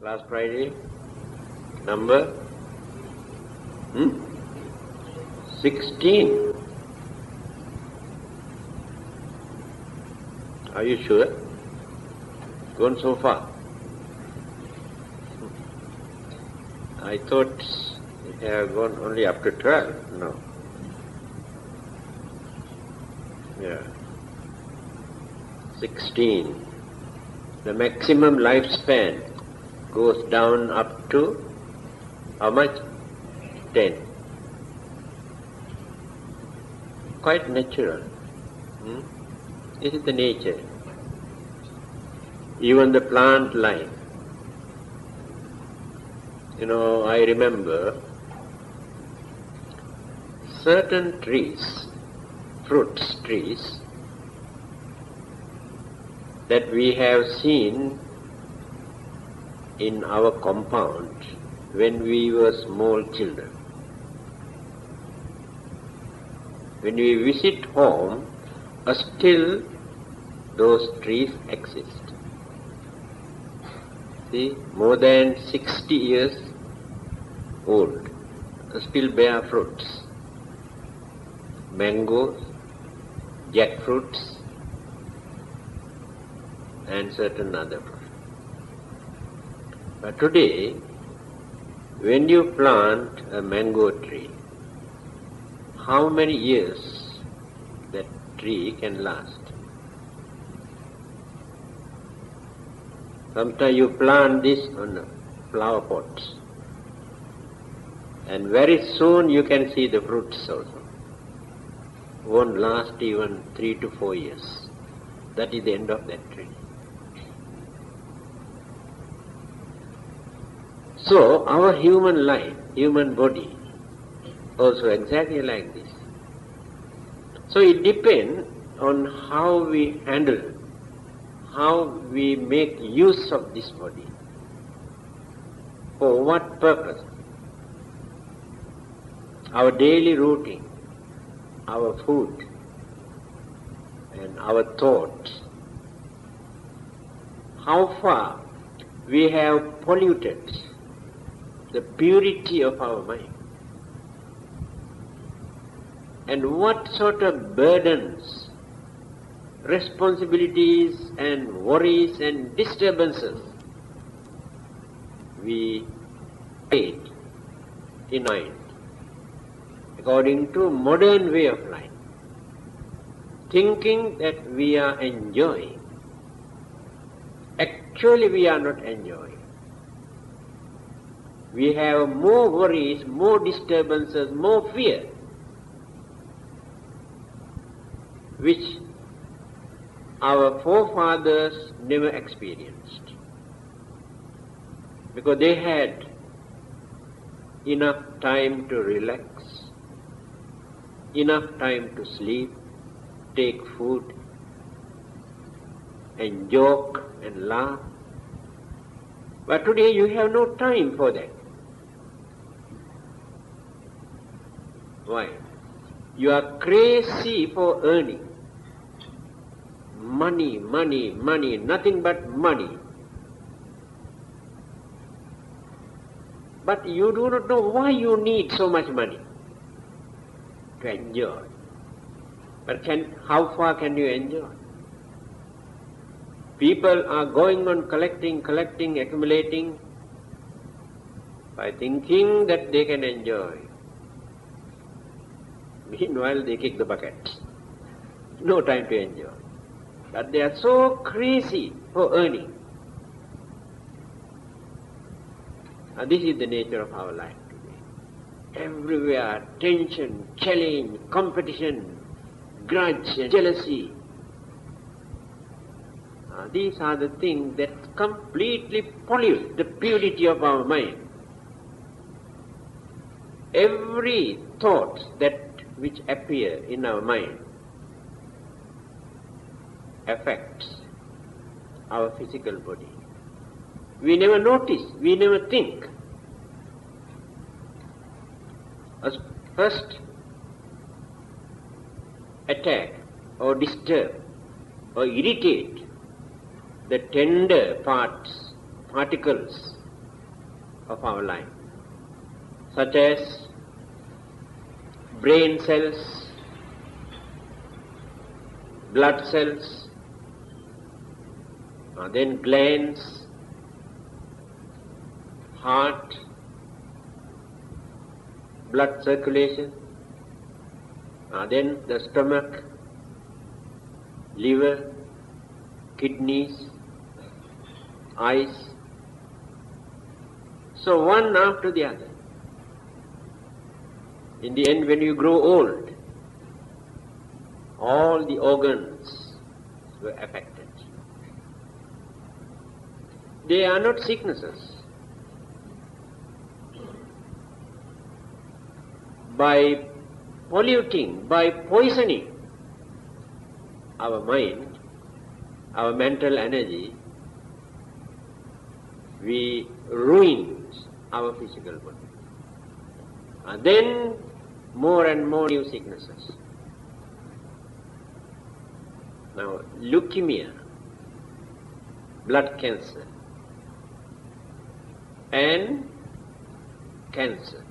Last Friday, number 16. Are you sure? Gone so far? I thought it had gone only up to 12. No. Yeah. 16. The maximum lifespan goes down up to how much? 10. Quite natural. This is the nature. Even the plant life. I remember certain trees, fruits trees, that we have seen in our compound when we were small children. When we visit home, still those trees exist. See, more than 60 years old, still bear fruits. Mangoes, jackfruits, and certain other fruits. But today, when you plant a mango tree, how many years that tree can last? Sometimes you plant this on flower pots, and very soon you can see the fruits also. Won't last even 3 to 4 years. That is the end of that tree. So our human life, human body, also exactly like this. So it depends on how we handle, how we make use of this body. For what purpose? Our daily routine, our food, and our thoughts. How far we have polluted the purity of our mind, and what sort of burdens, responsibilities and worries and disturbances we create in mind according to modern way of life, thinking that we are enjoying. Actually we are not enjoying. We have more worries, more disturbances, more fear, which our forefathers never experienced, because they had enough time to relax, enough time to sleep, take food, and joke and laugh. But today you have no time for that. Why? You are crazy for earning. Money, money, money, nothing but money. But you do not know why you need so much money. To enjoy. But how far can you enjoy? People are going on collecting, accumulating, by thinking that they can enjoy. Meanwhile, they kick the bucket. No time to enjoy. But they are so crazy for earning. And this is the nature of our life today. Everywhere, tension, challenge, competition, grudge, and jealousy. These are the things that completely pollute the purity of our mind. Every thought which appear in our mind affects our physical body. We never notice, we never think. As first attack or disturb or irritate the tender particles of our life, such as brain cells, blood cells, then glands, heart, blood circulation, then the stomach, liver, kidneys, eyes. So one after the other. In the end, when you grow old, all the organs were affected. They are not sicknesses. By polluting, by poisoning our mind, our mental energy, we ruin our physical body. And then more and more new sicknesses. Now, leukemia, blood cancer, and cancer.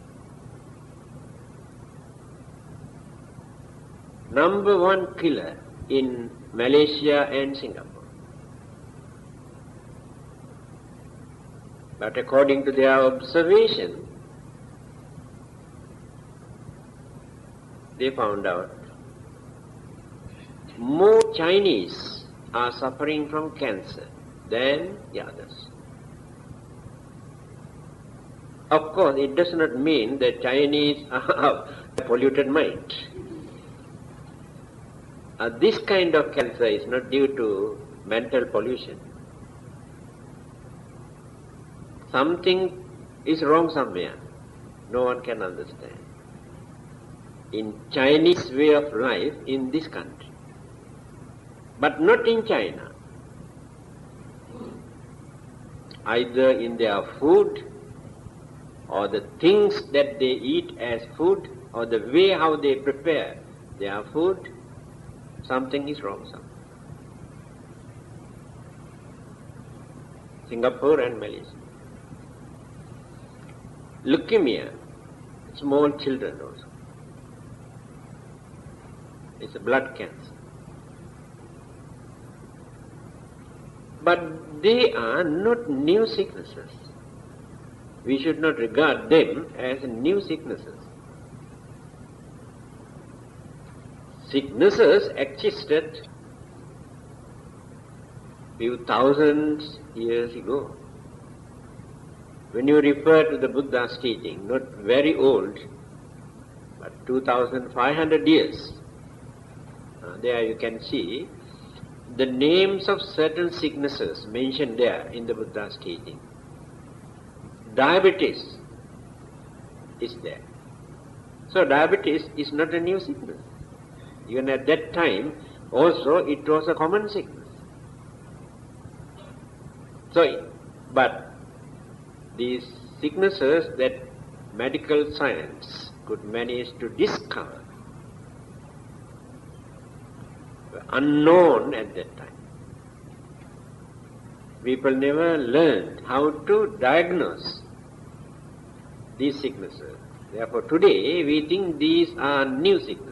Number one killer in Malaysia and Singapore. But according to their observation, they found out more Chinese are suffering from cancer than the others. Of course, it does not mean that Chinese have a polluted mind. This kind of cancer is not due to mental pollution. Something is wrong somewhere. No one can understand. In Chinese way of life in this country, but not in China. Either in their food, or the things that they eat as food, or the way how they prepare their food, something is wrong somewhere. Singapore and Malaysia. Leukemia, small children also. It's a blood cancer. But they are not new sicknesses. We should not regard them as new sicknesses. Sicknesses existed few thousands years ago. When you refer to the Buddha's teaching, not very old, but 2,500 years, there you can see the names of certain sicknesses mentioned there in the Buddha's teaching. Diabetes is there. So diabetes is not a new sickness. Even at that time, also it was a common sickness. So, but these sicknesses that medical science could manage to discover were unknown at that time. People never learned how to diagnose these sicknesses. Therefore today we think these are new sicknesses.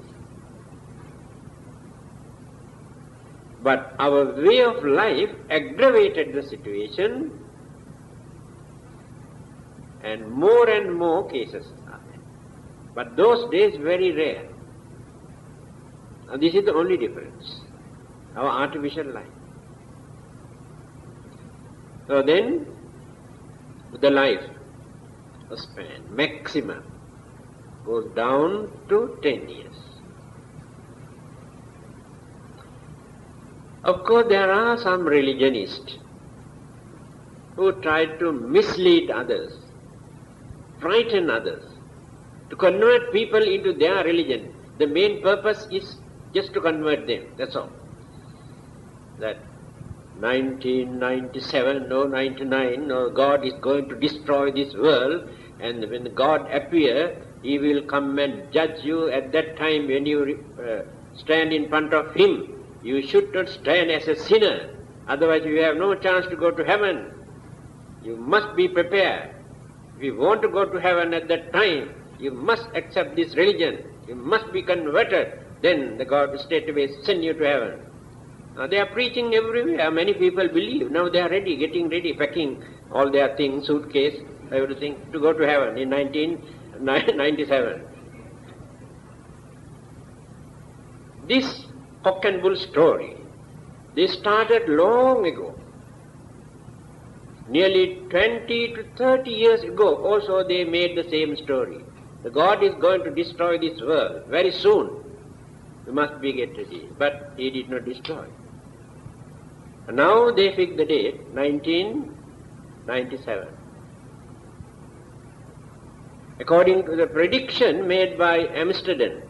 But our way of life aggravated the situation, and more cases are there. But those days very rare. And this is the only difference, our artificial life. So then, the life span, maximum, goes down to 10 years. Of course, there are some religionists who try to mislead others, frighten others, to convert people into their religion. The main purpose is just to convert them, that's all. That 1997, no 99, no, God is going to destroy this world, and when God appears, He will come and judge you. At that time, when you stand in front of Him, you should not stand as a sinner, otherwise you have no chance to go to heaven. You must be prepared. If you want to go to heaven at that time, you must accept this religion, you must be converted, then the God will straightway send you to heaven. Now they are preaching everywhere, many people believe. Now they are ready, getting ready, packing all their things, suitcase, everything, to go to heaven in 1997. This cock and bull story, they started long ago. Nearly 20 to 30 years ago also they made the same story. The God is going to destroy this world very soon. We must be get ready. But he did not destroy. And now they fixed the date, 1997. According to the prediction made by Amsterdam,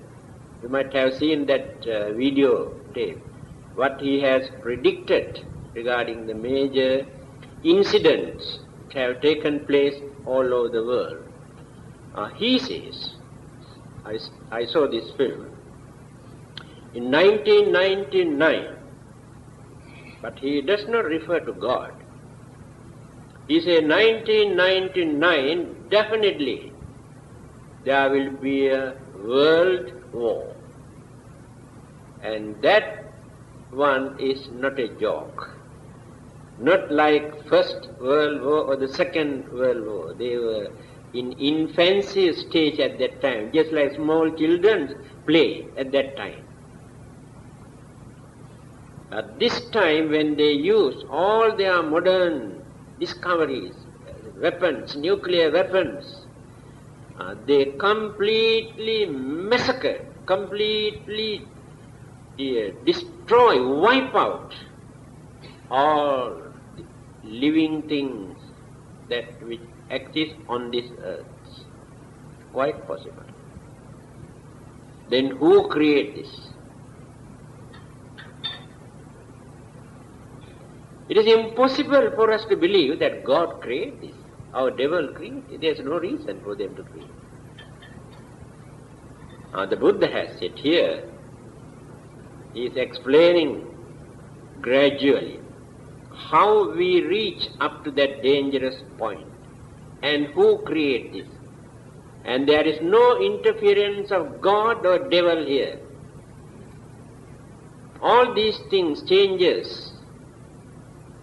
you might have seen that video tape, what he has predicted regarding the major incidents which have taken place all over the world. He says, I saw this film, in 1999, but he does not refer to God. He says 1999, definitely there will be a world war. And that one is not a joke. Not like First World War or the Second World War. They were in infancy stage at that time, just like small children play at that time. At this time, when they use all their modern discoveries, weapons, nuclear weapons, they completely massacre, completely destroy, wipe out all living things that which exist on this earth. Quite possible. Then who created this? It is impossible for us to believe that God created this. Our devil created it. There is no reason for them to create. The Buddha has said here, he is explaining gradually how we reach up to that dangerous point and who created this. And there is no interference of God or devil here. All these things, changes,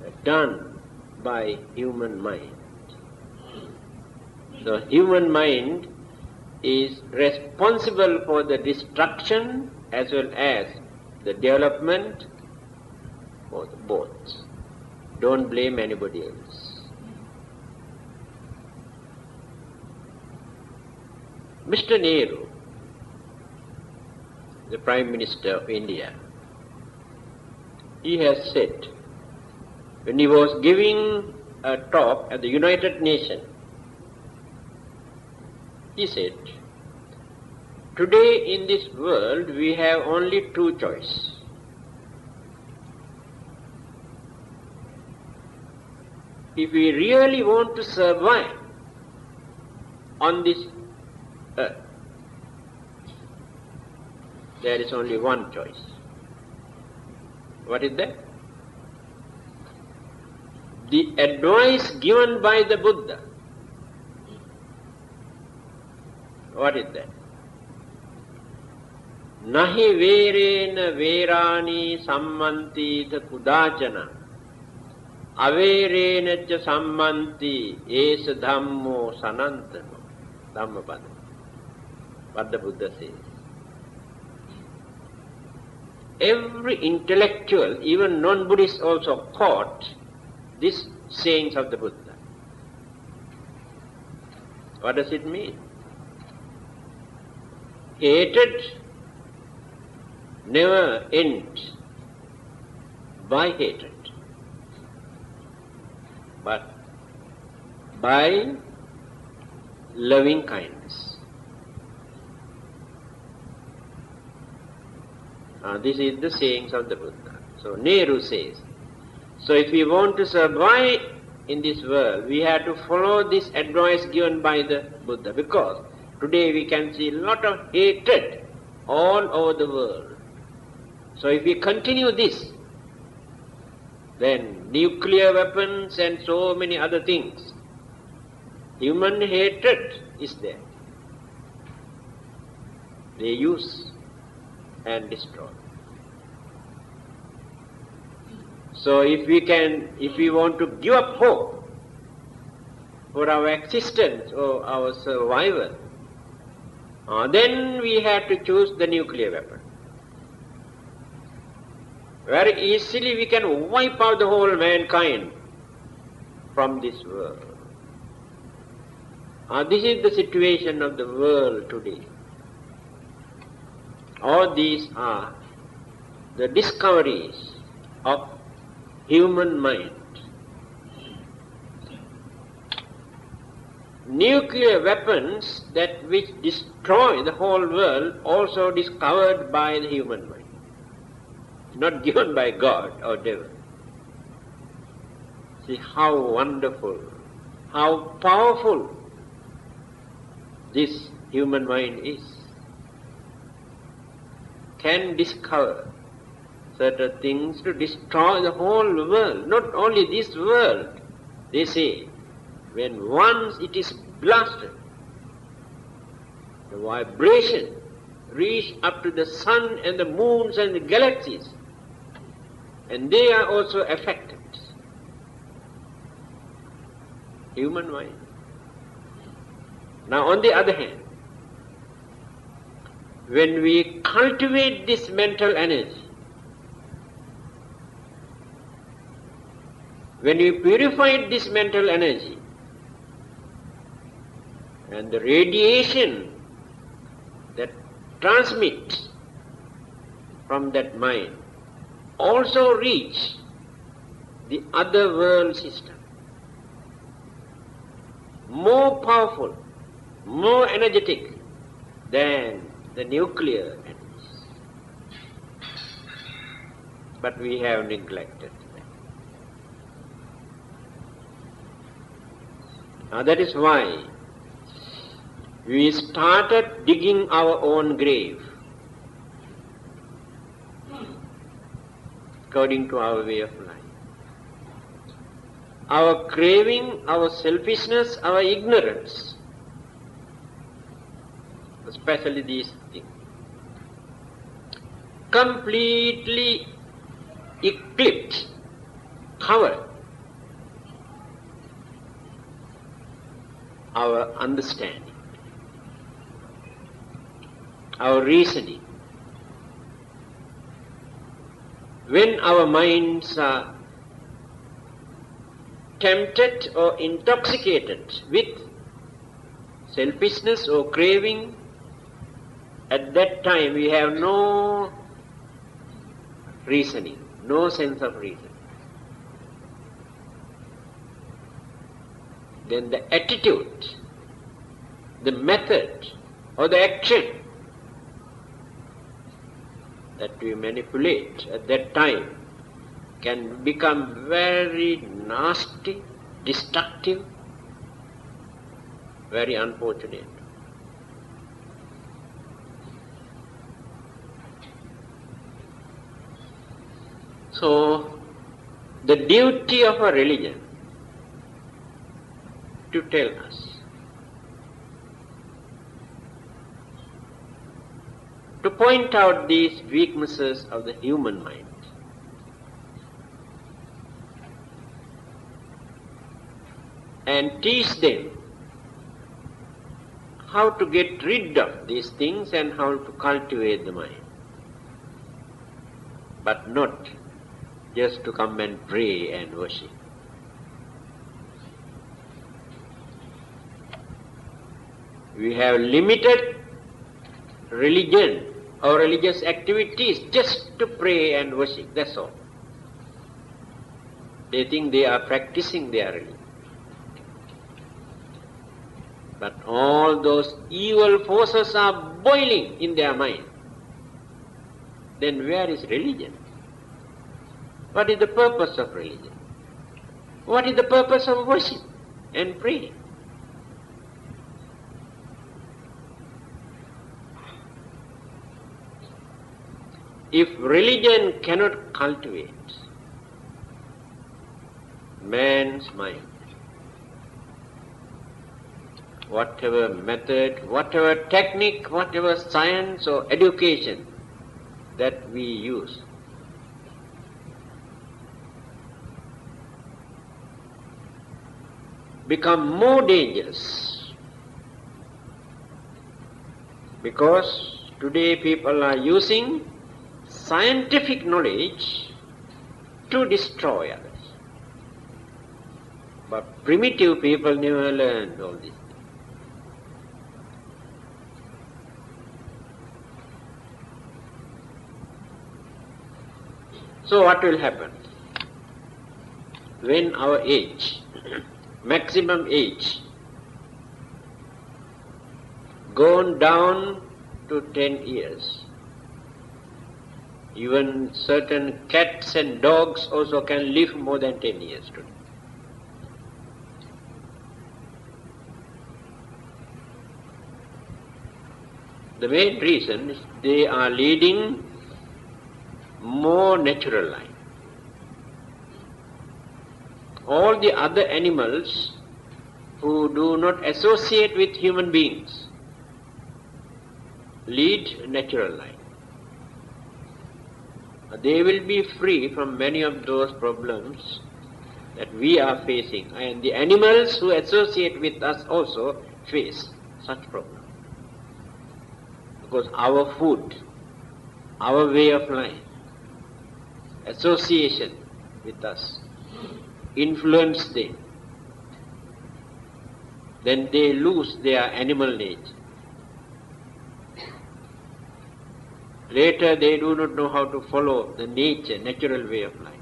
are done by human mind. So human mind is responsible for the destruction as well as the development of both. Don't blame anybody else. Mr. Nehru, the Prime Minister of India, he has said, when he was giving a talk at the United Nations, he said, today in this world we have only two choices. If we really want to survive on this earth, there is only one choice. What is that? The advice given by the Buddha. What is that? Nahi verena verani sammanti ta kudachana averena cha sammanti esa dhammo sanantano. Dhammapada. What the Buddha says. Every intellectual, even non-Buddhists also quote these sayings of the Buddha. What does it mean? Hatred never ends by hatred, but by loving kindness. This is the sayings of the Buddha. So Nehru says, so if we want to survive in this world, we have to follow this advice given by the Buddha, because today we can see a lot of hatred all over the world. So if we continue this, then nuclear weapons and so many other things Human hatred is there. They use and destroy. So if we want to give up hope for our existence or our survival, then we have to choose the nuclear weapon. Very easily we can wipe out the whole mankind from this world. This is the situation of the world today. All these are the discoveries of human mind. Nuclear weapons that which destroy the whole world also discovered by the human mind, not given by God or devil. See how wonderful, how powerful this human mind is. Can discover certain things to destroy the whole world, not only this world. They say, when once it is blasted, the vibration reach up to the sun and the moons and the galaxies, and they are also affected. Human mind. Now on the other hand, when we cultivate this mental energy, when we purify this mental energy, and the radiation that transmits from that mind also reach the other world system, more powerful, more energetic than the nuclear energies. But we have neglected that. Now that is why we started digging our own grave according to our way of life. Our craving, our selfishness, our ignorance, especially these things, completely eclipsed, covered our understanding, our reasoning. When our minds are tempted or intoxicated with selfishness or craving, at that time we have no reasoning, no sense of reason. Then the attitude, the method or the action that we manipulate at that time can become very nasty, destructive, very unfortunate. So, the duty of a religion to tell us, to point out these weaknesses of the human mind, and teach them how to get rid of these things and how to cultivate the mind, but not just to come and pray and worship. We have limited religion or religious activities just to pray and worship, that's all. They think they are practicing their religion. But all those evil forces are boiling in their mind. Then where is religion? What is the purpose of religion? What is the purpose of worship and praying? If religion cannot cultivate man's mind, whatever method, whatever technique, whatever science or education that we use, become more dangerous, because today people are using scientific knowledge to destroy others. But primitive people never learned all this. So what will happen? When our age, maximum age, gone down to 10 years, even certain cats and dogs also can live more than 10 years today. The main reason is they are leading more natural life. All the other animals who do not associate with human beings lead natural life. They will be free from many of those problems that we are facing, and the animals who associate with us also face such problems. Because our food, our way of life, association with us influence them. Then they lose their animal nature. Later they do not know how to follow the nature, natural way of life.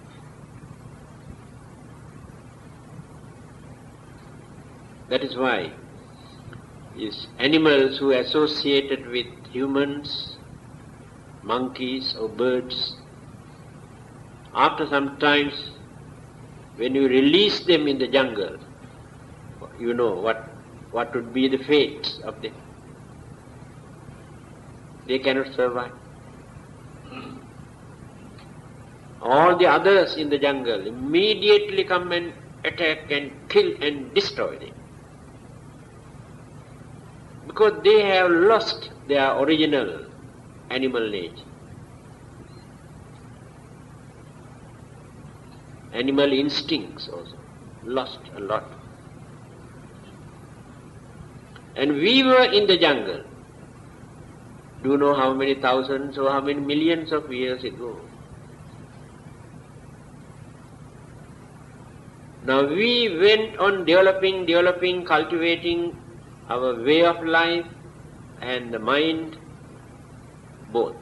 That is why these animals who associated with humans, monkeys or birds, after some times, when you release them in the jungle, you know what would be the fate of them. They cannot survive. All the others in the jungle immediately come and attack and kill and destroy them, because they have lost their original animal nature. Animal instincts also lost a lot. And we were in the jungle, do you know how many thousands or how many millions of years ago. Now we went on developing, cultivating our way of life and the mind, both.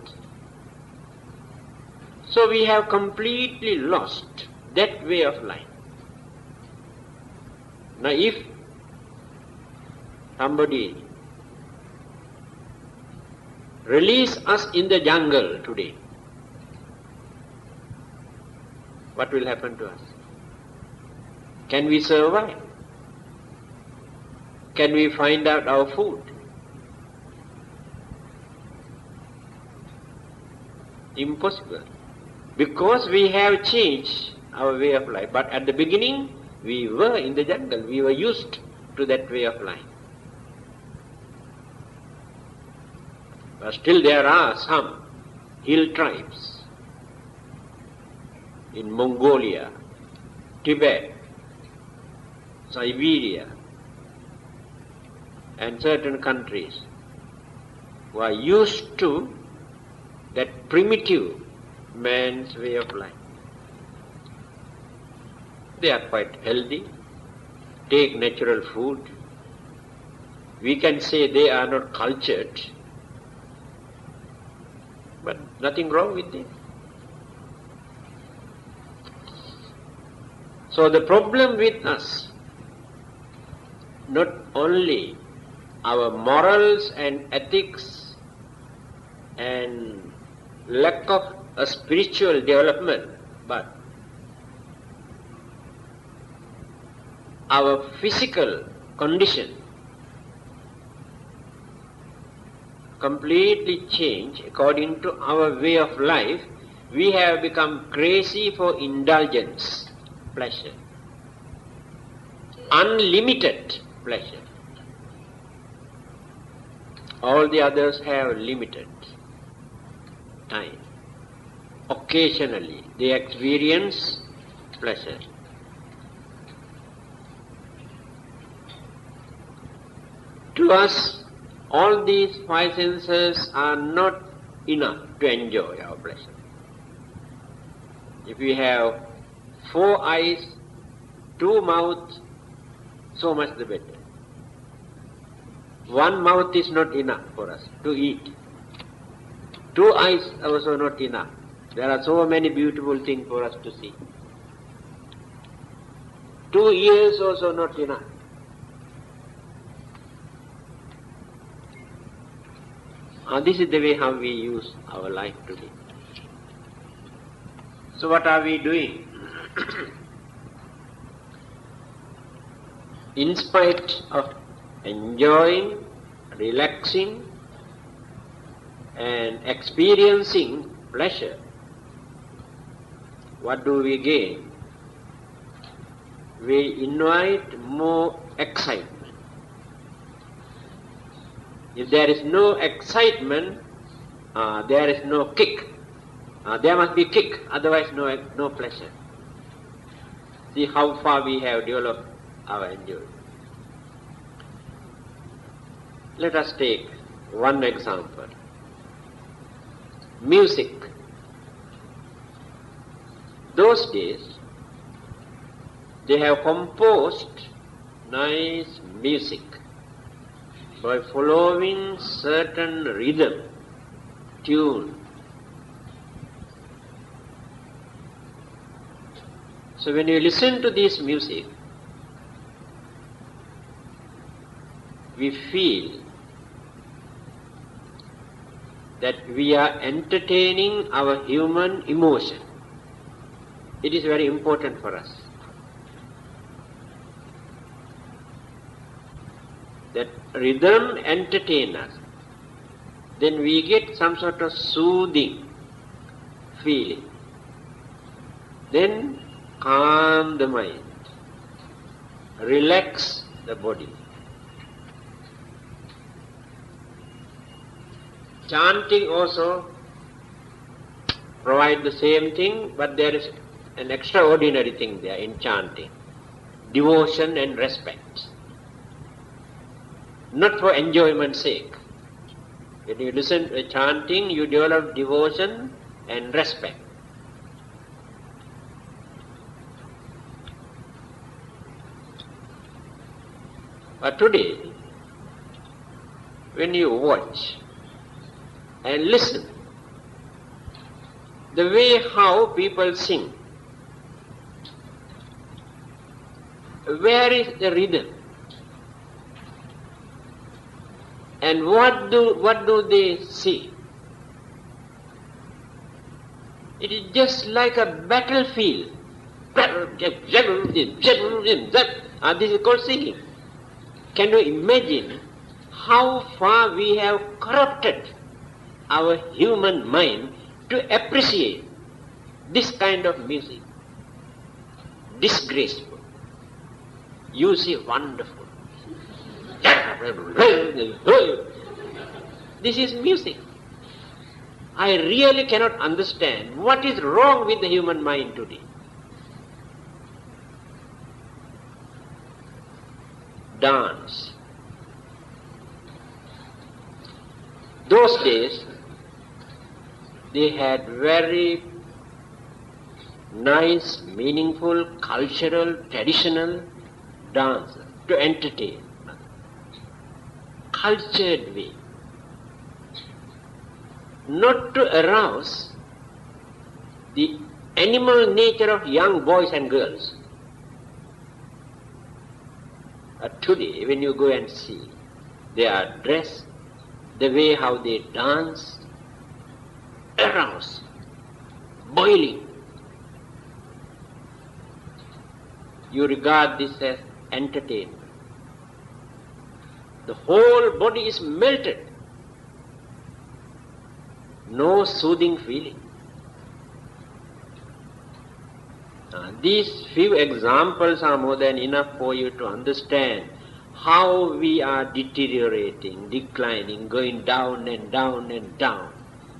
So we have completely lost that way of life. Now if somebody release us in the jungle today, what will happen to us? Can we survive? Can we find out our food? Impossible. Because we have changed our way of life. But at the beginning, we were in the jungle. We were used to that way of life. But still there are some hill tribes in Mongolia, Tibet, Siberia, and certain countries who are used to that primitive man's way of life. They are quite healthy, take natural food. We can say they are not cultured, but nothing wrong with them. So the problem with us, not only our morals and ethics and lack of a spiritual development, but our physical condition completely changed according to our way of life. We have become crazy for indulgence, pleasure, unlimited pleasure. All the others have limited time. Occasionally they experience pleasure. To us, all these five senses are not enough to enjoy our pleasure. If we have 4 eyes, 2 mouths, so much the better. 1 mouth is not enough for us to eat. 2 eyes also not enough. There are so many beautiful things for us to see. 2 ears also not enough. This is the way how we use our life today. So what are we doing? In spite of enjoying, relaxing and experiencing pleasure, what do we gain? We invite more excitement. If there is no excitement, there is no kick. There must be kick, otherwise no pleasure. See how far we have developed our enjoyment. Let us take one example. Music. Those days, they have composed nice music by following certain rhythm, tune. So when you listen to this music, we feel that we are entertaining our human emotion. It is very important for us. That rhythm entertains us. Then we get some sort of soothing feeling. Then calm the mind, relax the body. Chanting also provides the same thing, but there is an extraordinary thing there in chanting. Devotion and respect. Not for enjoyment's sake. When you listen to chanting, you develop devotion and respect. But today, when you watch and listen, the way how people sing, where is the rhythm? And what do they see? It is just like a battlefield. This is called singing. Can you imagine how far we have corrupted our human mind to appreciate this kind of music? Disgraceful. You see, wonderful. This is music. I really cannot understand what is wrong with the human mind today. Dance. Those days, they had very nice, meaningful, cultural, traditional dance to entertain. Cultured way. Not to arouse the animal nature of young boys and girls. Today, when you go and see, they are dressed, the way how they dance, arouse, boiling. You regard this as entertainment. The whole body is melted. No soothing feeling. These few examples are more than enough for you to understand how we are deteriorating, declining, going down and down and down.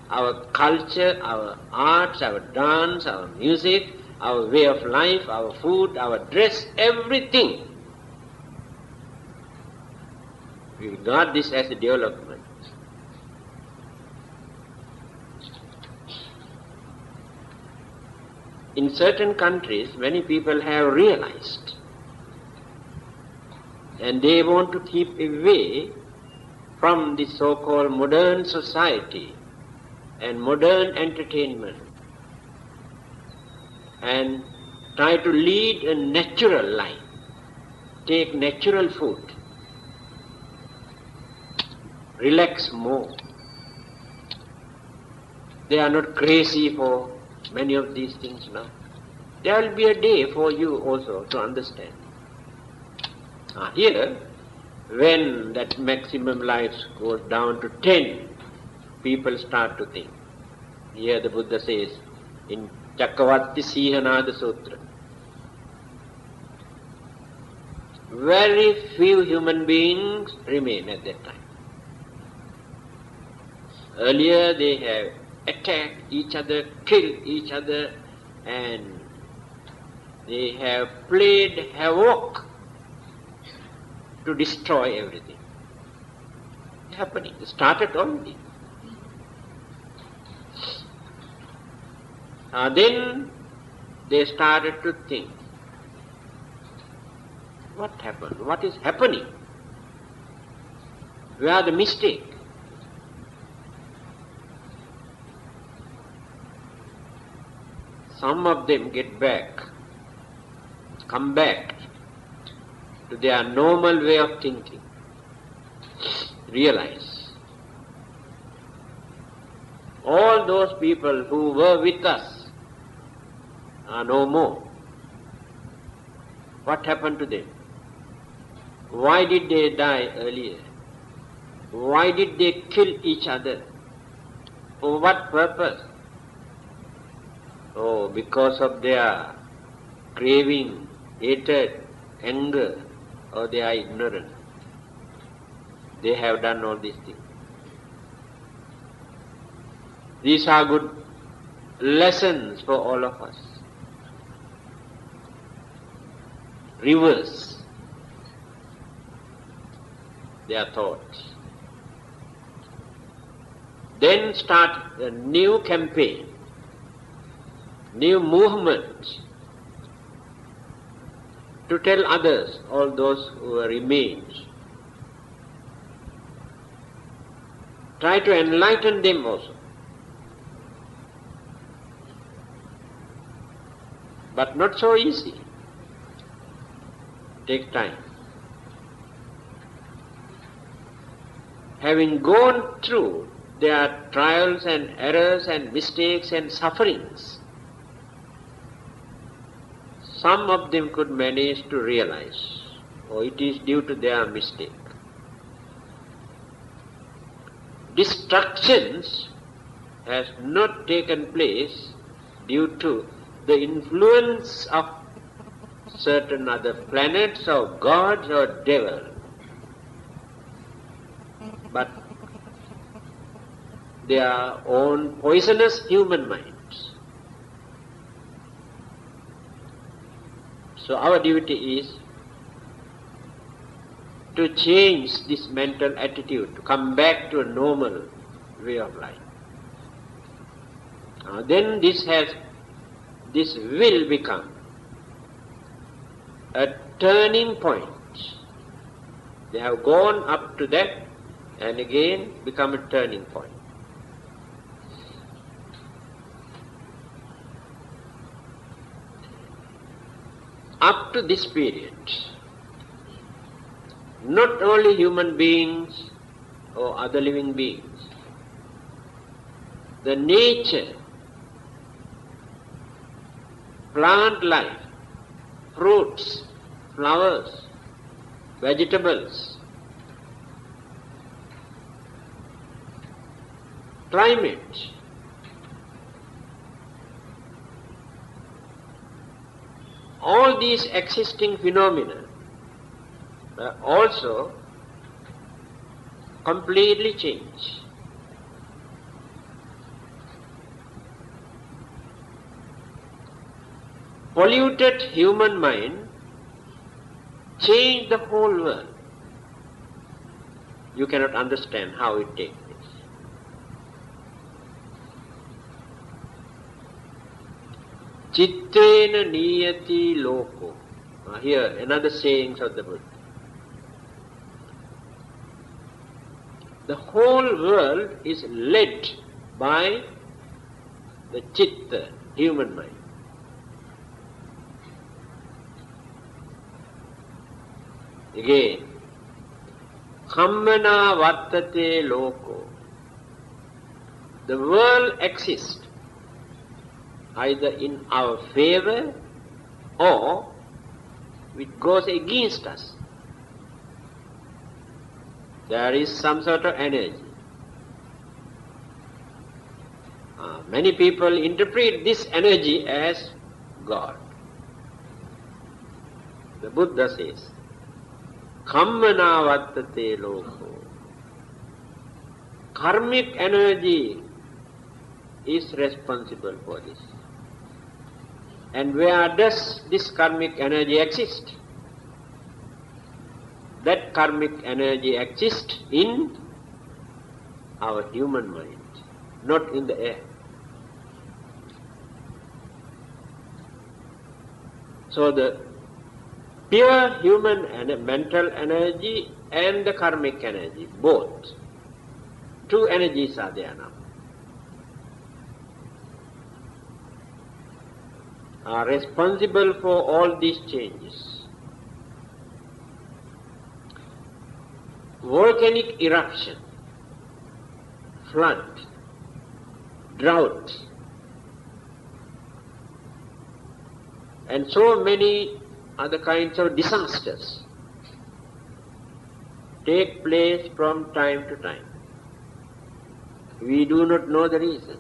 Our culture, our arts, our dance, our music, our way of life, our food, our dress, everything. We regard this as a development. In certain countries, many people have realized, and they want to keep away from the so-called modern society and modern entertainment and try to lead a natural life, take natural food, relax more. They are not crazy for many of these things now. There will be a day for you also to understand. Here, when that maximum life goes down to 10, people start to think. Here the Buddha says in Cakkavatti Sihanada Sutra, very few human beings remain at that time. Earlier they have attacked each other, killed each other, and they have played havoc to destroy everything. Happening. It started already. Then they started to think, what happened? What is happening? Where are the mistakes? Some of them get back, come back to their normal way of thinking, realize all those people who were with us are no more. What happened to them? Why did they die earlier? Why did they kill each other? For what purpose? Oh, because of their craving, hatred, anger, or they are ignorant. They have done all these things. These are good lessons for all of us. Reverse their thoughts. Then start a new campaign, new movement to tell others, all those who remain. Try to enlighten them also. But not so easy. Take time. Having gone through their trials and errors and mistakes and sufferings, some of them could manage to realize, oh, it is due to their mistake. Destructions has not taken place due to the influence of certain other planets or gods or devil, but their own poisonous human minds. So our duty is to change this mental attitude, to come back to a normal way of life. Then this will become a turning point. They have gone up to that and again become a turning point. Up to this period, not only human beings or other living beings, the nature, plant life, fruits, flowers, vegetables, climate, all these existing phenomena also completely change. Polluted human mind change the whole world. You cannot understand how it takes place. Chittena niyati loko. Here, another sayings of the Buddha. The whole world is led by the chitta, human mind. Again, kammana vartate loko. The world exists either in our favor or it goes against us. There is some sort of energy. Many people interpret this energy as God. The Buddha says, Kammana vattate loko. Karmic energy is responsible for this. And where does this karmic energy exist? That karmic energy exists in our human mind, not in the air. So the pure human and mental energy and the karmic energy, both, two energies are there now, are responsible for all these changes. Volcanic eruption, flood, drought, and so many other kinds of disasters take place from time to time. We do not know the reason.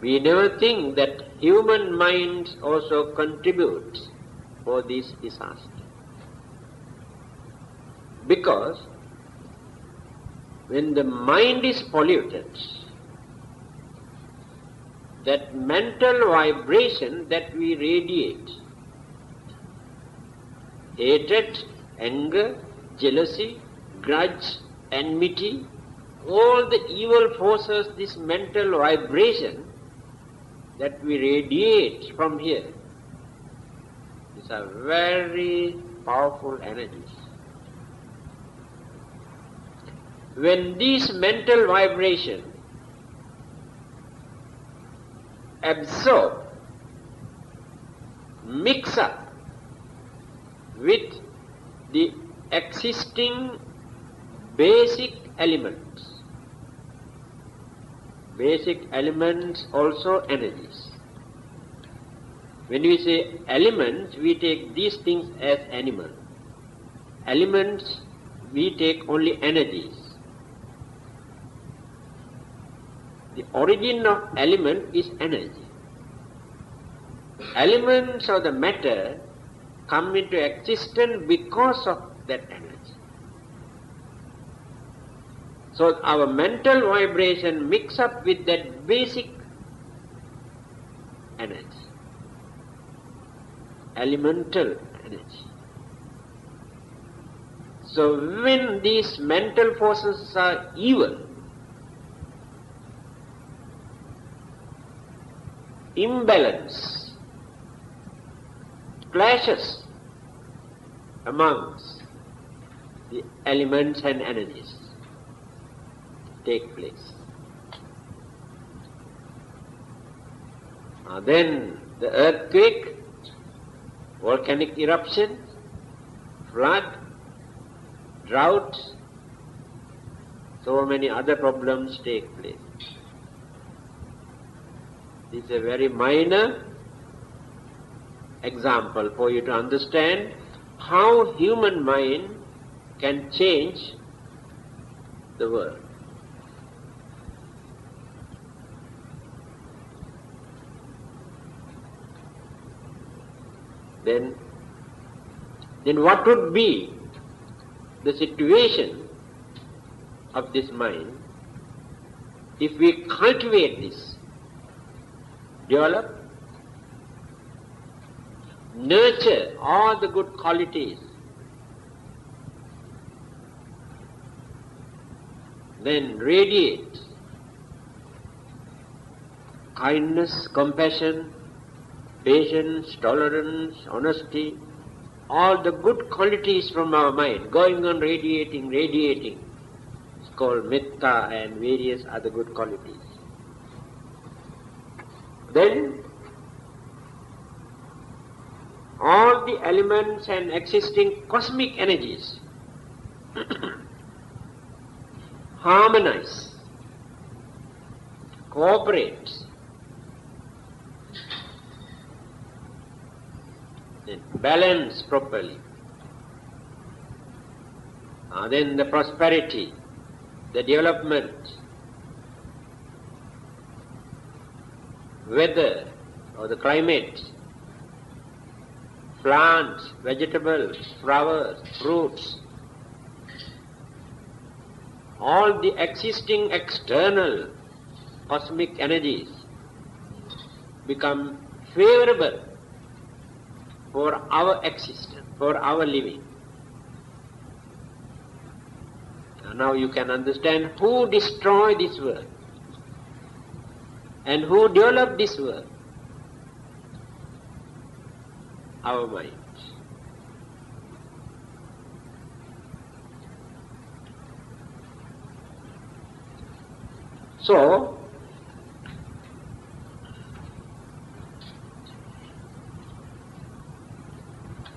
We never think that human minds also contribute for this disaster. Because when the mind is polluted, that mental vibration that we radiate, hatred, anger, jealousy, grudge, enmity, all the evil forces, this mental vibration that we radiate from here, these are very powerful energies. When these mental vibrations absorb, mix up with the existing basic elements. Basic elements also energies. When we say elements, we take these things as animal. Elements, we take only energies. The origin of element is energy. Elements of the matter come into existence because of that energy. So our mental vibration mix up with that basic energy, elemental energy. So when these mental forces are evil, imbalance, clashes amongst the elements and energies take place. Then the earthquake, volcanic eruption, flood, drought, so many other problems take place. This is a very minor example for you to understand how human mind can change the world. then what would be the situation of this mind if we cultivate this, develop, nurture all the good qualities, then radiate kindness, compassion, patience, tolerance, honesty, all the good qualities from our mind going on radiating. It's called metta and various other good qualities. Then all the elements and existing cosmic energies harmonize, cooperate, balance properly. Then the prosperity, the development, weather or the climate, plants, vegetables, flowers, fruits, all the existing external cosmic energies become favorable for our existence, for our living. Now you can understand who destroyed this world and who developed this world. Our minds. So,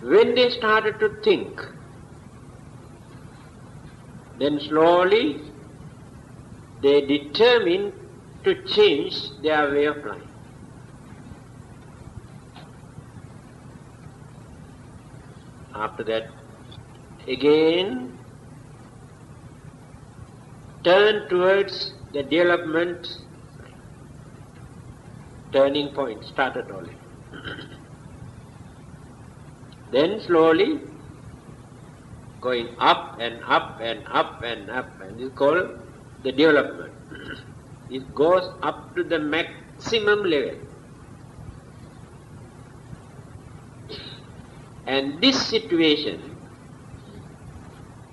when they started to think, then slowly they determined to change their way of life. After that, again turn towards the development. Turning point started already. Then slowly going up and up and up and up, and this is called the development. It goes up to the maximum level. And this situation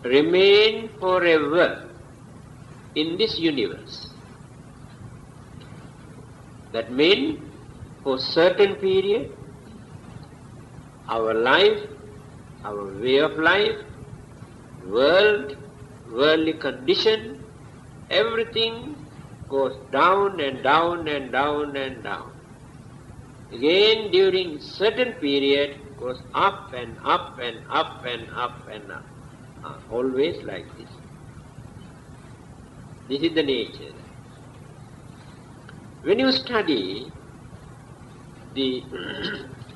remain forever in this universe. That means for certain period, our life, our way of life, worldly condition, everything goes down and down and down and down. Again during certain period goes up and up and up and up and up. Always like this. This is the nature. When you study the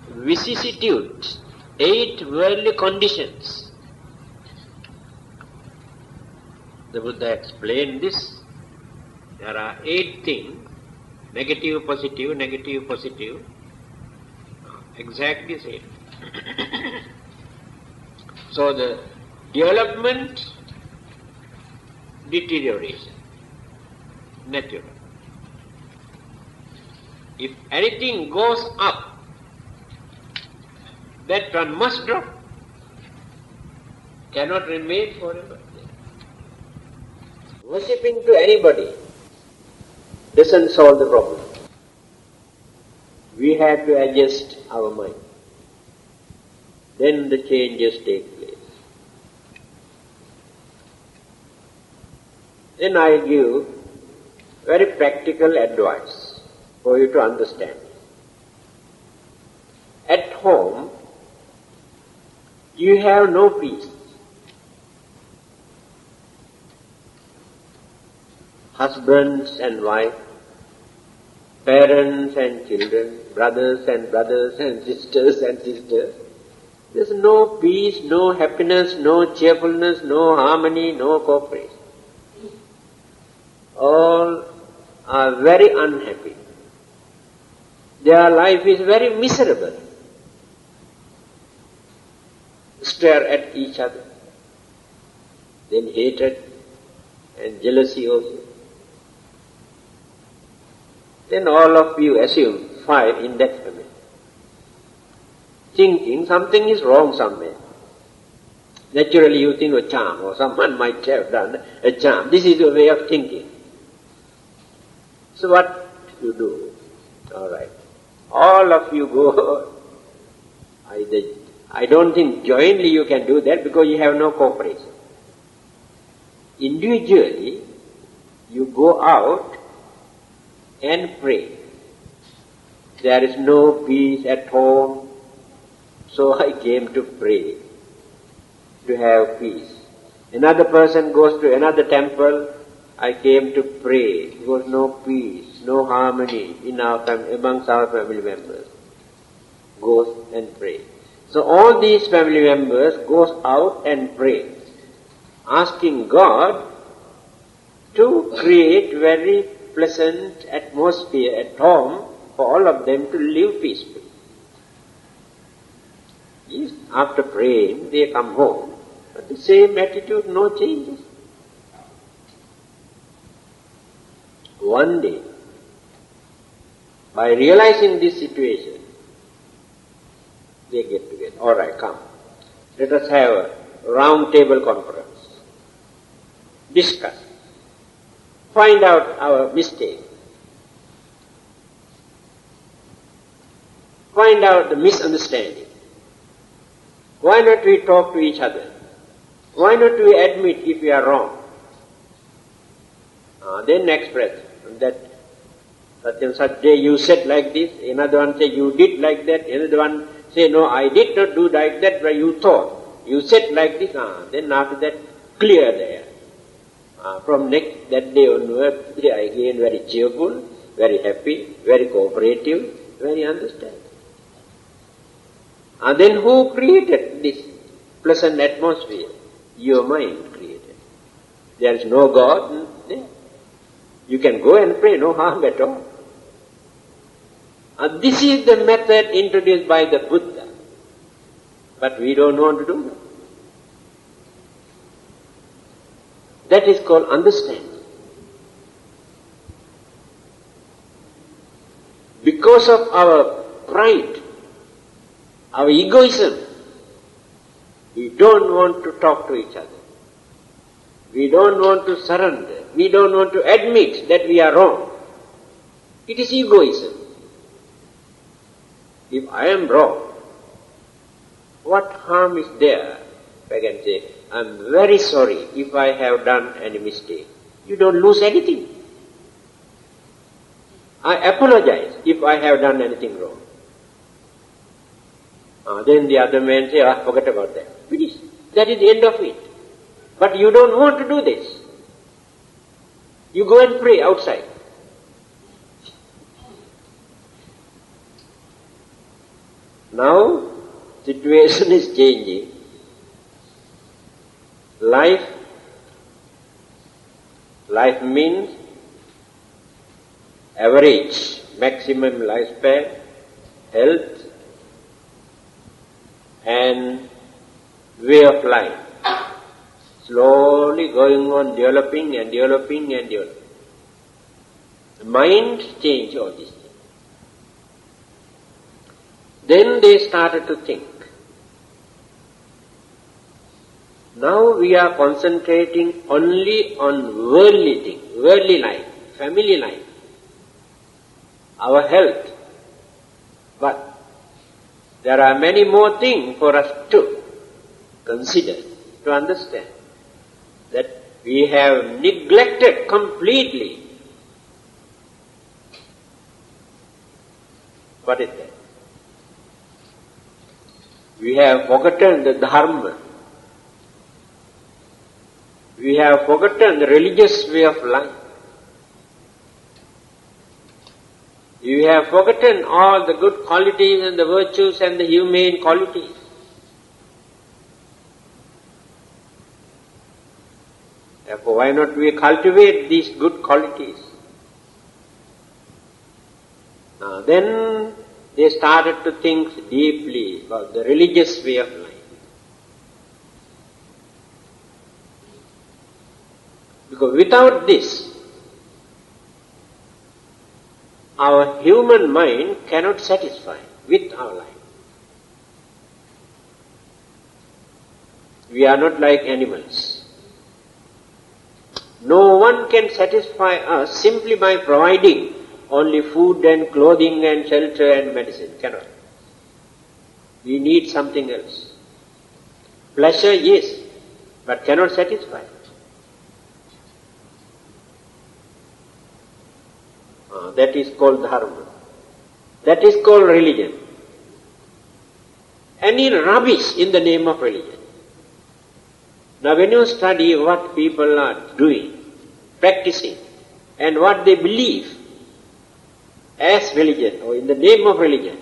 vicissitudes, 8 worldly conditions, the Buddha explained this. There are 8 things, negative, positive, exactly same. So the development, deterioration, natural. If anything goes up, that one must drop, cannot remain forever. Worshipping to anybody doesn't solve the problem. We have to adjust our mind. Then the changes take place. Then I give very practical advice for you to understand. At home, you have no peace. Husbands and wife, parents and children, brothers and sisters. There's no peace, no happiness, no cheerfulness, no harmony, no cooperation. All are very unhappy. Their life is very miserable. stare at each other. Then hatred and jealousy also. Then all of you assume fire in that family, thinking something is wrong somewhere. Naturally you think a charm, or someone might have done a charm. This is your way of thinking. So what you do? All right. All of you go, I don't think jointly you can do that because you have no cooperation. Individually, you go out and pray. There is no peace at home, so I came to pray, to have peace. Another person goes to another temple, I came to pray. There was no peace, no harmony in our amongst our family members. Goes and pray. So all these family members goes out and pray, asking God to create very pleasant atmosphere at home for all of them to live peacefully. Yes, after praying, they come home, but the same attitude, no changes. One day, by realizing this situation, they get together. All right, come. Let us have a round table conference. Discuss. Find out our mistake. Find out the misunderstanding. Why not we talk to each other? Why not we admit if we are wrong? Then express that such and such day you said like this, another one say you did like that, another one say no, I did not do like that, but you thought, you said like this. Then after that, clear there. From that day onward, they are again very cheerful, very happy, very cooperative, very understanding. And then who created this pleasant atmosphere? Your mind created. There is no God there. You can go and pray, no harm at all. And this is the method introduced by the Buddha. But we don't want to do that. That is called understanding. Because of our pride, our egoism, we don't want to talk to each other. We don't want to surrender. We don't want to admit that we are wrong. It is egoism. If I am wrong, what harm is there? If I can say, I am very sorry if I have done any mistake. You don't lose anything. I apologize if I have done anything wrong. Then the other man say, forget about that. Finish. That is the end of it. But you don't want to do this. You go and pray outside. Now, situation is changing. Life means average, maximum lifespan, health, and way of life. Slowly going on developing and developing and developing. The mind changed all these things. Then they started to think. Now we are concentrating only on worldly things, worldly life, family life, our health. But there are many more things for us to consider, to understand, that we have neglected completely. What is that? We have forgotten the Dhamma. We have forgotten the religious way of life. We have forgotten all the good qualities and the virtues and the humane qualities. Therefore, why not we cultivate these good qualities? Then they started to think deeply about the religious way of life. Because without this, our human mind cannot satisfy with our life. We are not like animals. No one can satisfy us simply by providing only food and clothing and shelter and medicine. Cannot. We need something else. Pleasure, yes, but cannot satisfy. That is called dharma. That is called religion. Any rubbish in the name of religion. Now when you study what people are doing, practicing, and what they believe as religion or in the name of religion,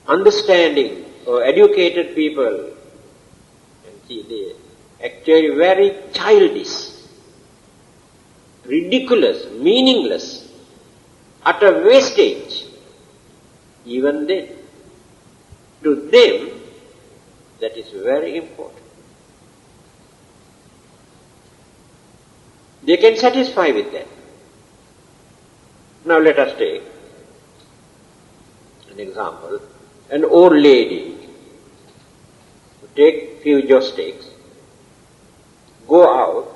understanding or educated people, and see they actually very childish, ridiculous, meaningless, utter wastage. Even then, to them, that is very important. They can satisfy with that. Now let us take an example. An old lady who take few joysticks, go out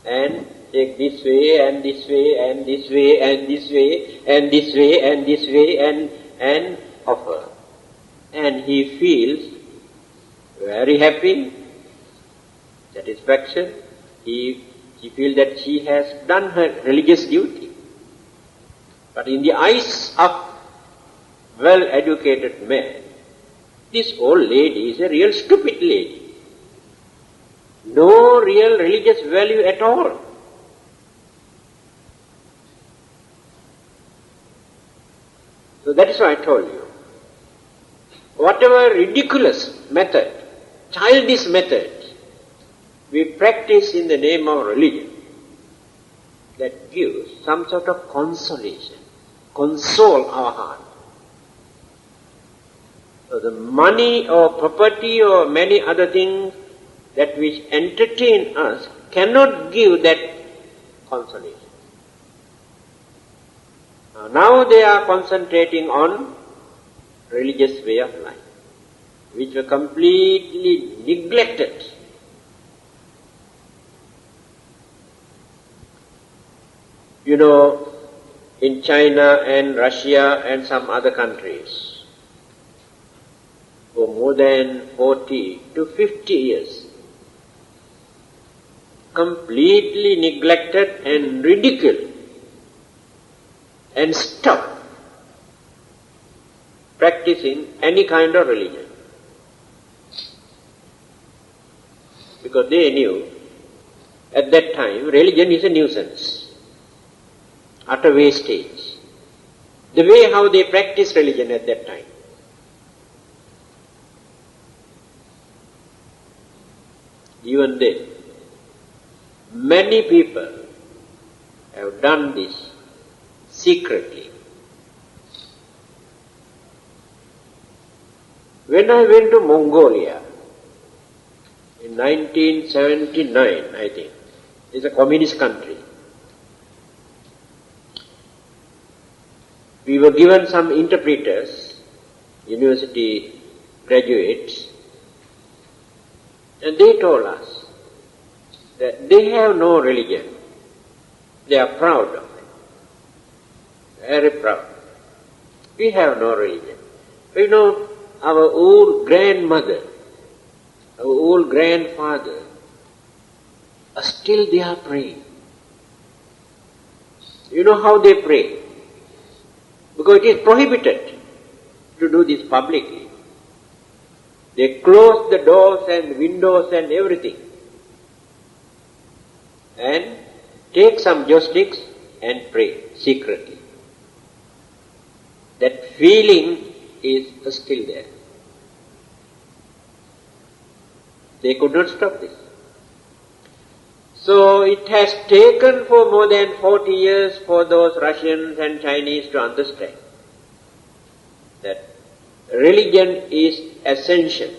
and take this way and this way and this way and this way and this way and this way and offer. And he feels very happy, satisfaction. He feels that she has done her religious duty. But in the eyes of well-educated man, this old lady is a real stupid lady. No real religious value at all. So that is why I told you, whatever ridiculous method, childish methods we practice in the name of religion, that gives some sort of consolation, console our heart. So the money or property or many other things that which entertain us cannot give that consolation. Now they are concentrating on religious way of life, which were completely neglected. You know, in China and Russia and some other countries, for more than 40 to 50 years, completely neglected and ridiculed and stopped practicing any kind of religion. Because they knew at that time religion is a nuisance, utter wastage. The way how they practiced religion at that time. Even then, many people have done this secretly. When I went to Mongolia in 1979, I think, it's a communist country, we were given some interpreters, university graduates, and they told us that they have no religion. They are proud of it. Very proud. We have no religion. You know, our old grandmother, our old grandfather, still they are praying. You know how they pray? Because it is prohibited to do this publicly. They close the doors and windows and everything, and take some joysticks and pray secretly. That feeling is still there. They could not stop this. So it has taken for more than 40 years for those Russians and Chinese to understand that religion is essential.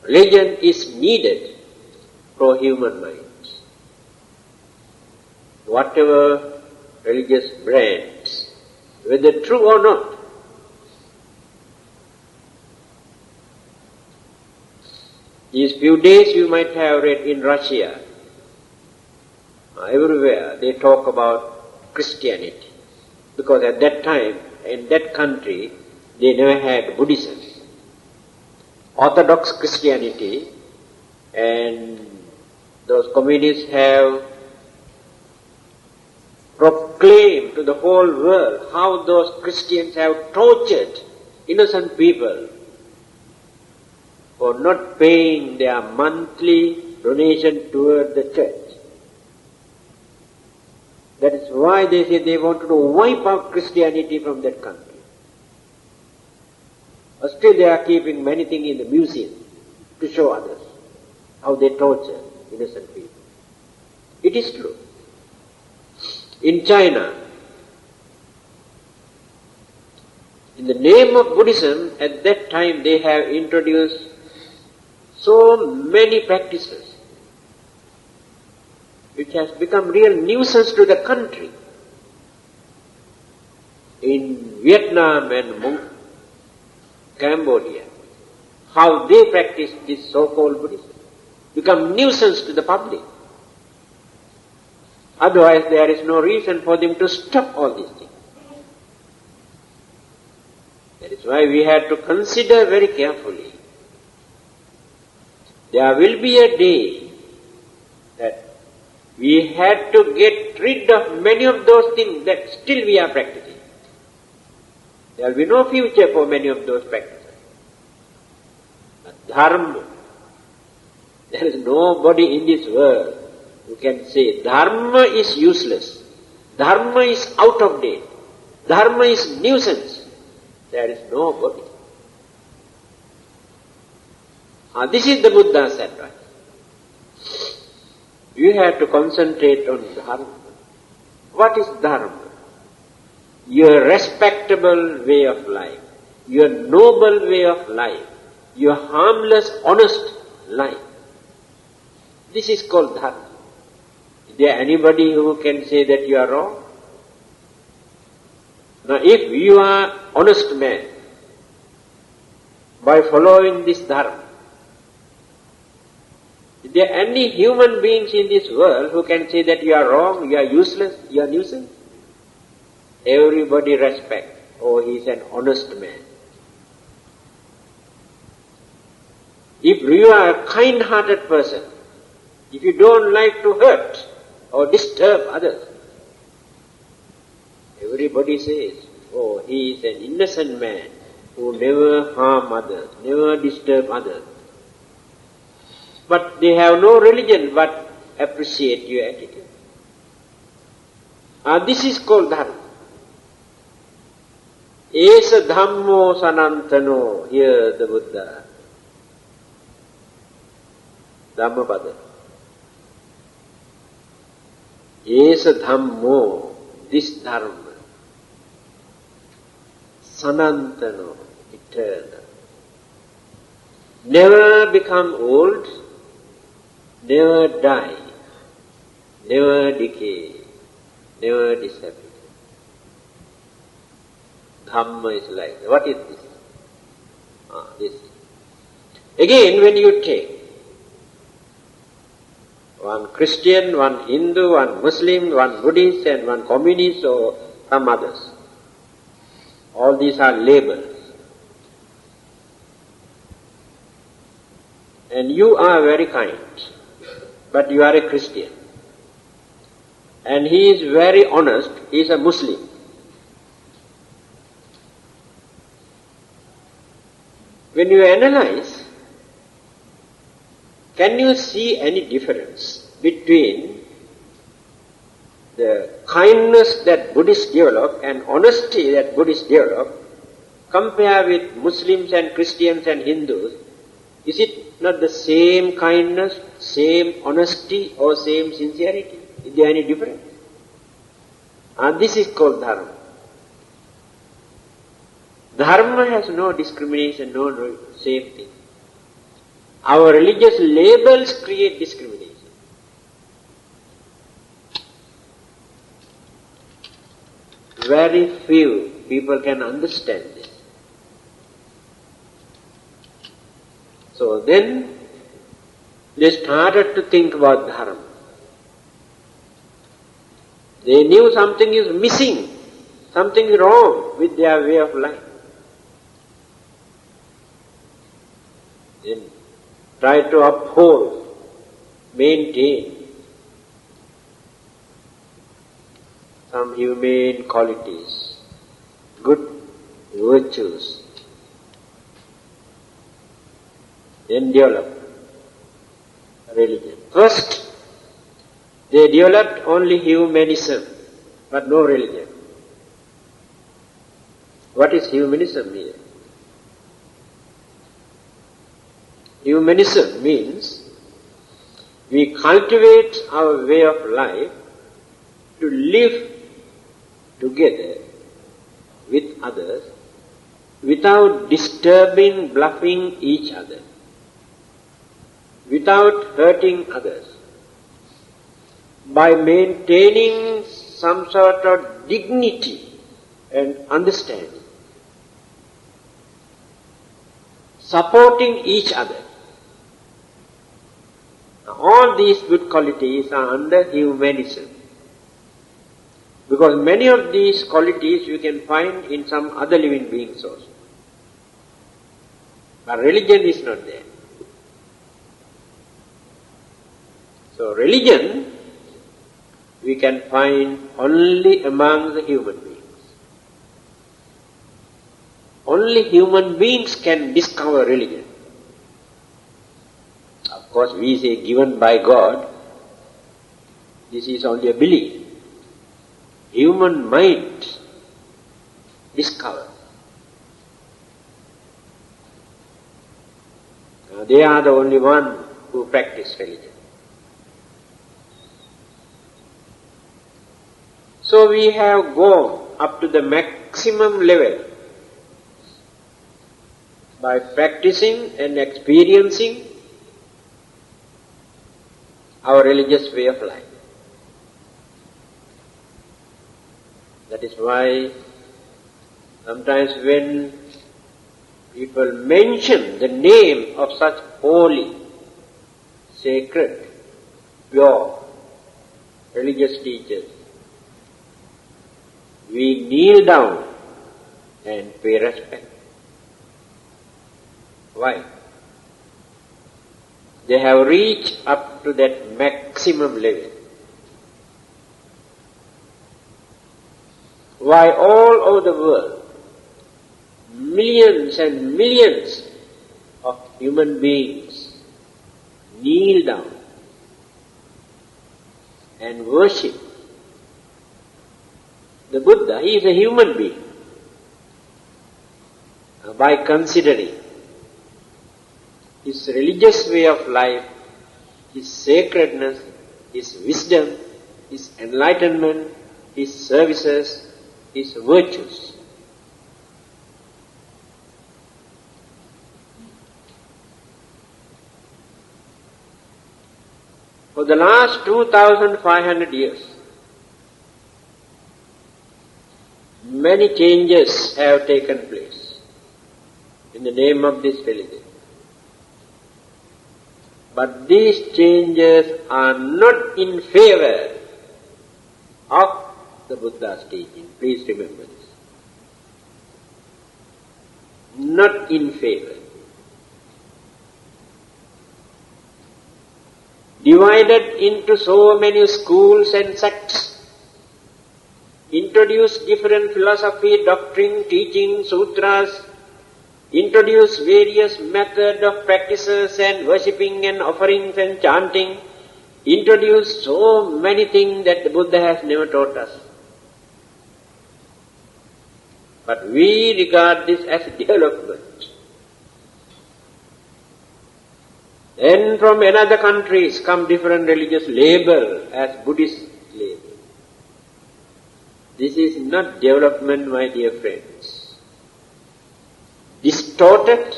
Religion is needed pro-human minds. Whatever religious brands, whether true or not, these few days you might have read in Russia, everywhere they talk about Christianity, because at that time, in that country, they never had Buddhism. Orthodox Christianity, and those communists have proclaimed to the whole world how those Christians have tortured innocent people for not paying their monthly donation toward the church. That is why they say they wanted to wipe out Christianity from that country. But still they are keeping many things in the museum to show others how they torture innocent people. It is true. In China, in the name of Buddhism, at that time they have introduced so many practices which has become real nuisance to the country. In Vietnam and Cambodia, how they practice this so-called Buddhism, become nuisance to the public. Otherwise there is no reason for them to stop all these things. That is why we have to consider very carefully. There will be a day that we had to get rid of many of those things that still we are practicing. There will be no future for many of those practices. But Dharma, there is nobody in this world who can say Dharma is useless, Dharma is out of date, Dharma is nuisance. There is nobody. This is the Buddha's advice. You have to concentrate on Dharma. What is Dharma? Your respectable way of life, your noble way of life, your harmless, honest life. This is called Dharma. Is there anybody who can say that you are wrong? Now if you are honest man, by following this Dharma, is there any human beings in this world who can say that you are wrong, you are useless, you are nuisance? Everybody respect, oh, he is an honest man. If you are a kind-hearted person, if you don't like to hurt or disturb others, everybody says, oh, he is an innocent man who never harm others, never disturb others. But they have no religion but appreciate your attitude. This is called Dharma. Esa Dhammo Sanantano, here the Buddha. Dhammapada. Esa Dhammo, this Dharma. Sanantano, eternal. Never become old, never die, never decay, never disappear. Dhamma is like that. What is this? This. Again, when you take one Christian, one Hindu, one Muslim, one Buddhist, and one communist, or some others, all these are labels. And you are very kind, but you are a Christian. And he is very honest, he is a Muslim. When you analyze, can you see any difference between the kindness that Buddhists develop and honesty that Buddhists develop, compare with Muslims and Christians and Hindus? Is it not the same kindness, same honesty, or same sincerity? Is there any difference? This is called Dharma. Dharma has no discrimination, no same thing. Our religious labels create discrimination. very few people can understand this. So then they started to think about Dharma. They knew something is missing, something is wrong with their way of life. Then try to uphold, maintain some humane qualities, good virtues, then develop religion. First, they developed only humanism, but no religion. What is humanism here? Humanism means we cultivate our way of life to live together with others without disturbing, bluffing each other, without hurting others, by maintaining some sort of dignity and understanding, supporting each other. All these good qualities are under humanism. Because many of these qualities you can find in some other living beings also. But religion is not there. So religion we can find only among the human beings. Only human beings can discover religion. Of course we say given by God, this is only a belief. Human mind discover. They are the only one who practice religion. So we have gone up to the maximum level by practicing and experiencing our religious way of life. That is why sometimes when people mention the name of such holy, sacred, pure, religious teachers, we kneel down and pay respect. Why? They have reached up to that maximum level. Why all over the world, millions and millions of human beings kneel down and worship the Buddha. He is a human being. By considering his religious way of life, his sacredness, his wisdom, his enlightenment, his services, his virtues. For the last 2,500 years, many changes have taken place in the name of this religion. But these changes are not in favor of the Buddha's teaching. Please remember this. Not in favor. Divided into so many schools and sects, introduced different philosophy, doctrine, teaching, sutras, introduced various methods of practices and worshipping and offerings and chanting, introduced so many things that the Buddha has never taught us. But we regard this as development. Then from another countries come different religious label as Buddhist label. This is not development, my dear friends. Distorted,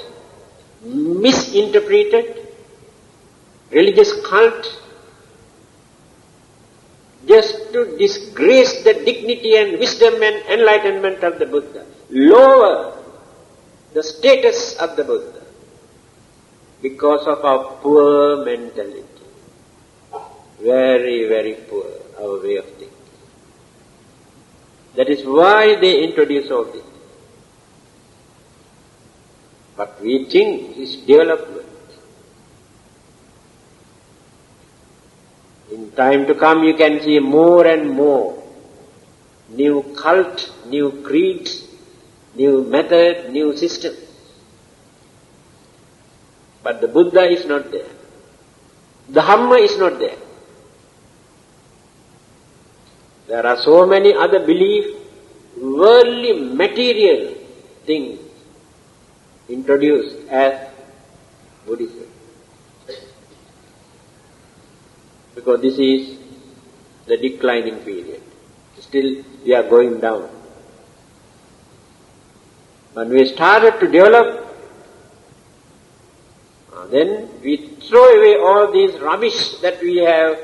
misinterpreted, religious cult, just to disgrace the dignity and wisdom and enlightenment of the Buddha, lower the status of the Buddha because of our poor mentality. Very, very poor, our way of thinking. That is why they introduce all this. But we think it's development. In time to come you can see more and more new cult, new creeds, new method, new system. But the Buddha is not there. The Dhamma is not there. There are so many other belief, worldly material things introduced as Buddhism. Because this is the declining period. Still we are going down. When we started to develop, then we throw away all these rubbish that we have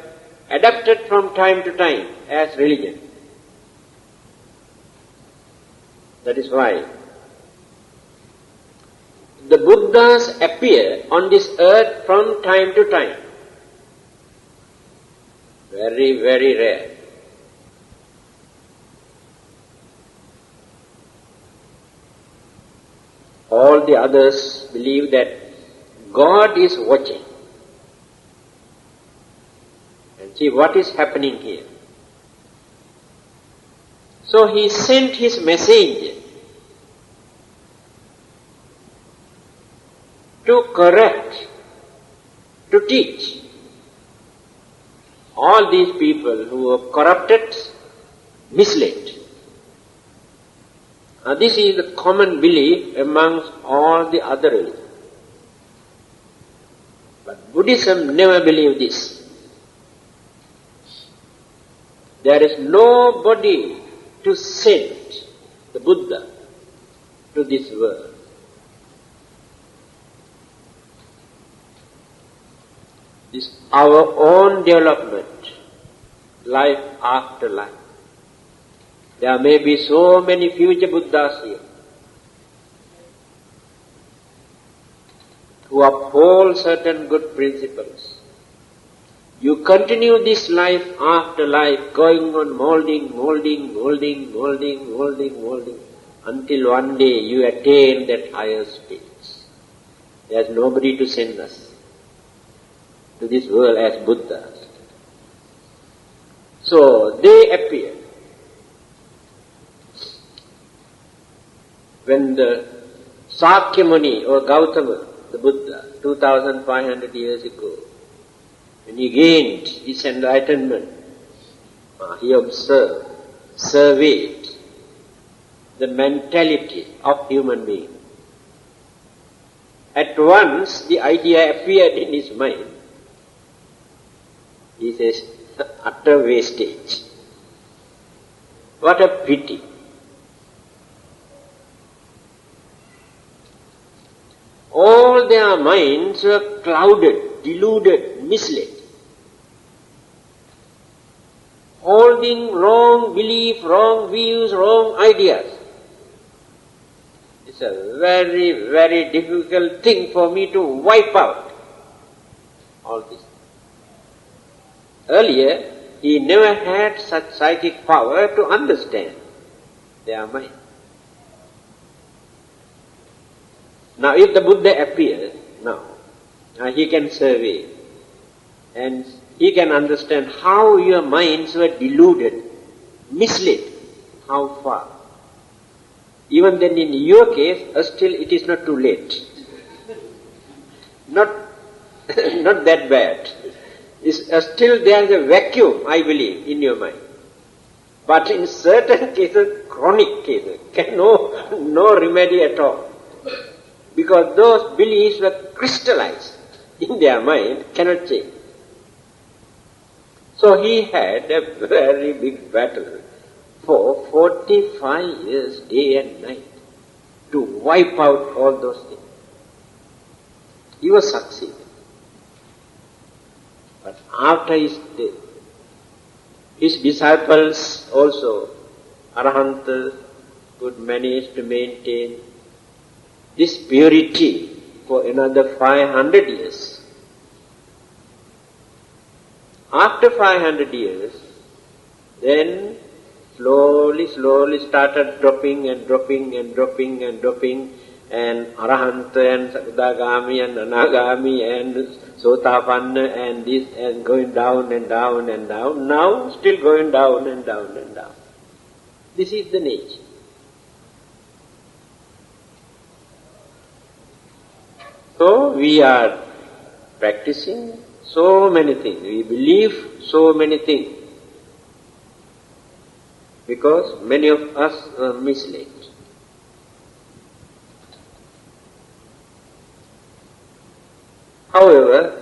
adapted from time to time as religion. That is why the Buddhas appear on this earth from time to time. Very, very rare. All the others believe that God is watching. And see what is happening here. So he sent his messenger to correct, to teach all these people who are corrupted, misled. This is the common belief amongst all the other religions. But Buddhism never believed this. There is nobody to send the Buddha to this world. This is our own development, life after life. There may be so many future Buddhas here who uphold certain good principles. You continue this life after life, going on molding, until one day you attain that higher stage. There is nobody to send us to this world as Buddhas. So they appear. When the Sakyamuni or Gautama, the Buddha, 2500 years ago, when he gained his enlightenment, he observed, surveyed the mentality of human being. At once the idea appeared in his mind. He says, utter wastage. What a pity. All their minds were clouded, deluded, misled, holding wrong belief, wrong views, wrong ideas. It's a very, very difficult thing for me to wipe out all this. Earlier, he never had such psychic power to understand their mind. Now if the Buddha appears now, he can survey and he can understand how your minds were deluded, misled, how far. Even then in your case, still it is not too late. Not that bad. Still there is a vacuum, I believe, in your mind. But in certain cases, chronic cases, no remedy at all. Because those beliefs were crystallized in their mind, cannot change. So he had a very big battle for 45 years, day and night, to wipe out all those things. He was succeeding. But after his death, his disciples also, Arahanta, could manage to maintain this purity for another 500 years. After 500 years, then slowly started dropping and Arahanta and Sakadagami and Anagami and Sotapanna and this and going down and down and down. Now still going down and down and down. This is the nature. So we are practicing so many things. We believe so many things. Because many of us are misled. However,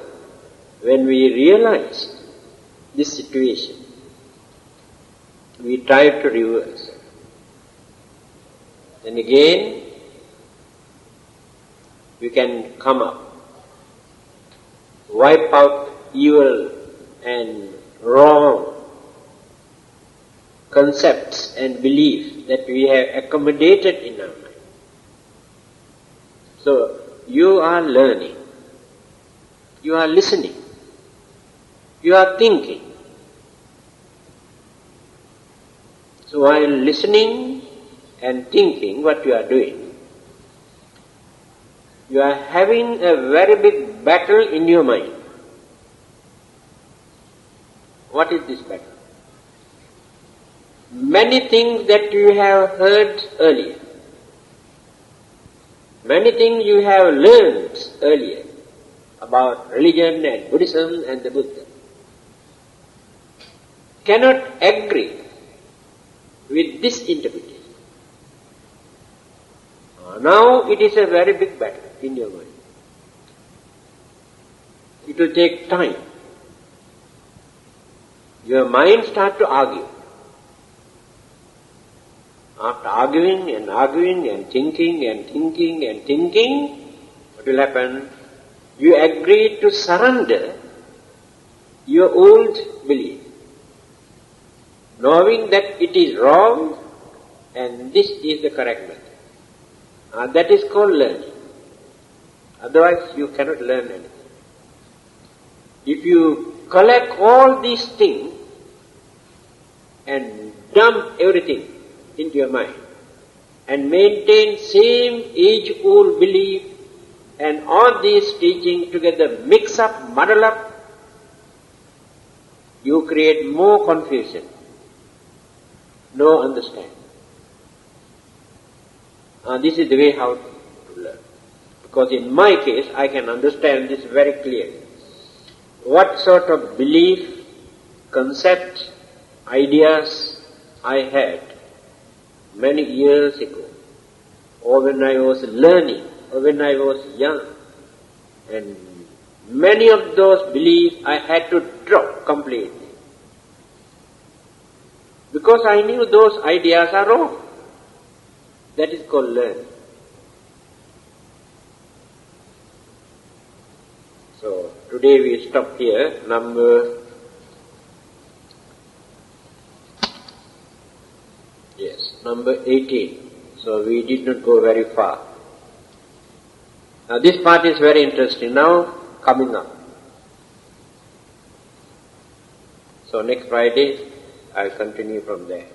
when we realize this situation, we try to reverse. Then again, we can come up, wipe out evil and wrong concepts and beliefs that we have accommodated in our mind. So, you are learning, you are listening, you are thinking. So while listening and thinking what you are doing, you are having a very big battle in your mind. What is this battle? Many things that you have heard earlier, many things you have learned earlier about religion and Buddhism and the Buddha, cannot agree with this interpretation. Now it is a very big battle in your mind. It will take time. Your mind starts to argue. After arguing and thinking, what will happen? You agree to surrender your old belief, knowing that it is wrong and this is the correct method. That is called learning. Otherwise you cannot learn anything. If you collect all these things and dump everything into your mind and maintain same age-old belief and all these teachings together, mix up, muddle up, you create more confusion, no understanding. This is the way how to learn. Because in my case, I can understand this very clearly. What sort of belief, concept, ideas I had many years ago, or when I was learning, or when I was young. And many of those beliefs I had to drop completely. Because I knew those ideas are wrong. That is called learning. So, today we stop here, number 18. So we did not go very far. Now this part is very interesting. Now coming up. So next Friday I'll continue from there.